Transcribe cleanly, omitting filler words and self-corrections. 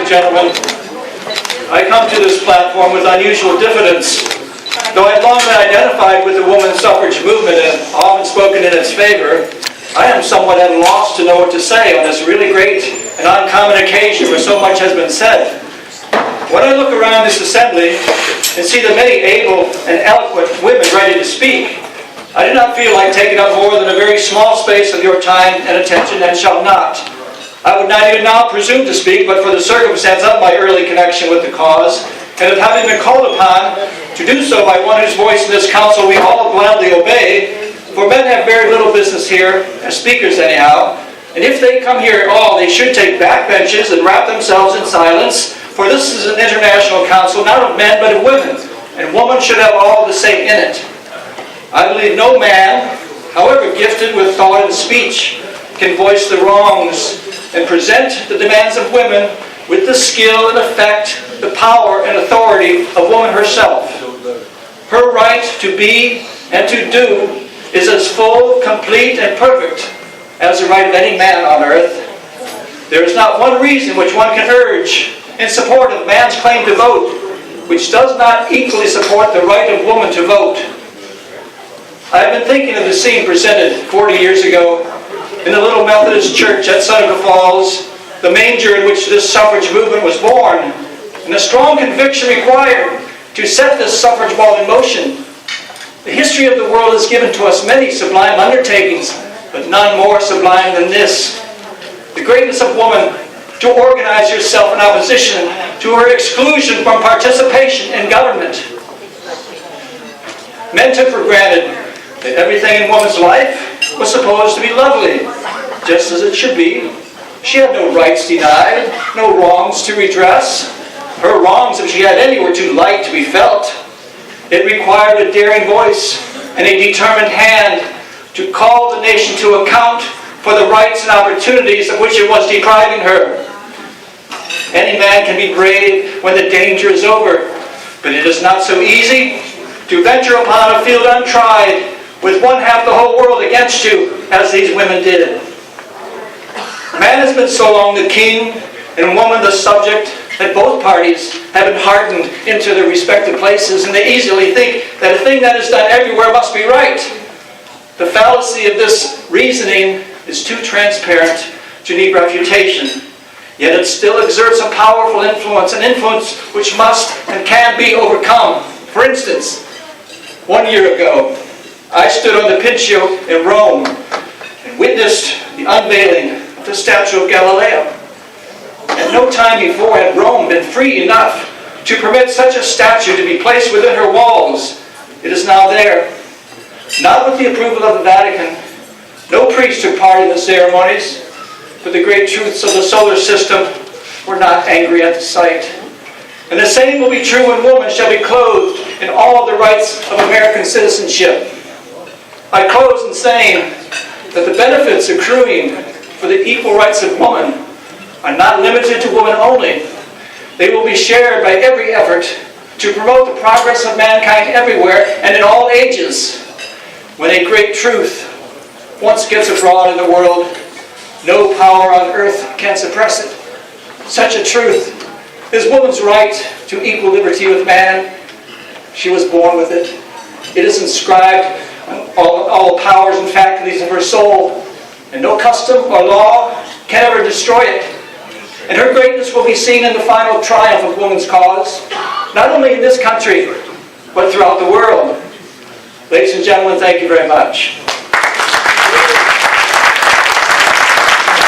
and gentlemen, I come to this platform with unusual diffidence. Though I've long been identified with the women's suffrage movement and often spoken in its favor, I am somewhat at a loss to know what to say on this really great and uncommon occasion where so much has been said. When I look around this assembly and see the many able and eloquent women ready to speak, I do not feel like taking up more than a very small space of your time and attention, and shall not. I would not even now presume to speak, but for the circumstance of my early connection with the cause, and of having been called upon to do so by one whose voice in this council we all gladly obey, for men have very little business here, as speakers anyhow, and if they come here at all, they should take back benches and wrap themselves in silence, for this is an international council, not of men, but of women, and woman should have all to say in it. I believe no man, however gifted with thought and speech, can voice the wrongs and present the demands of women with the skill and effect, the power and authority of woman herself. Her right to be and to do is as full, complete, and perfect as the right of any man on earth. There is not one reason which one can urge in support of man's claim to vote, which does not equally support the right of woman to vote. I have been thinking of the scene presented 40 years ago in the little Methodist church at Seneca Falls, the manger in which this suffrage movement was born, and the strong conviction required to set this suffrage ball in motion. The history of the world has given to us many sublime undertakings, but none more sublime than this. The greatness of woman to organize herself in opposition to her exclusion from participation in government. Men took for granted that everything in woman's life was supposed to be lovely, just as it should be. She had no rights denied, no wrongs to redress. Her wrongs, if she had any, were too light to be felt. It required a daring voice and a determined hand to call the nation to account for the rights and opportunities of which it was depriving her. Any man can be brave when the danger is over, but it is not so easy to venture upon a field untried with one half the whole world against you, as these women did. Man has been so long the king, and woman the subject, that both parties have been hardened into their respective places, and they easily think that a thing that is done everywhere must be right. The fallacy of this reasoning is too transparent to need refutation, yet it still exerts a powerful influence, an influence which must and can be overcome. For instance, 1 year ago, I stood on the Pincio in Rome and witnessed the unveiling of the statue of Galileo. At no time before had Rome been free enough to permit such a statue to be placed within her walls. It is now there. Not with the approval of the Vatican. No priest took part in the ceremonies, but the great truths of the solar system were not angry at the sight. And the same will be true when woman shall be clothed in all of the rights of American citizenship. I close in saying that the benefits accruing for the equal rights of woman are not limited to women only. They will be shared by every effort to promote the progress of mankind everywhere and in all ages. When a great truth once gets abroad in the world, no power on earth can suppress it. Such a truth is woman's right to equal liberty with man. She was born with it. It is inscribed on all powers and faculties of her soul, and no custom or law can ever destroy it. And her greatness will be seen in the final triumph of woman's cause, not only in this country, but throughout the world. Ladies and gentlemen, thank you very much.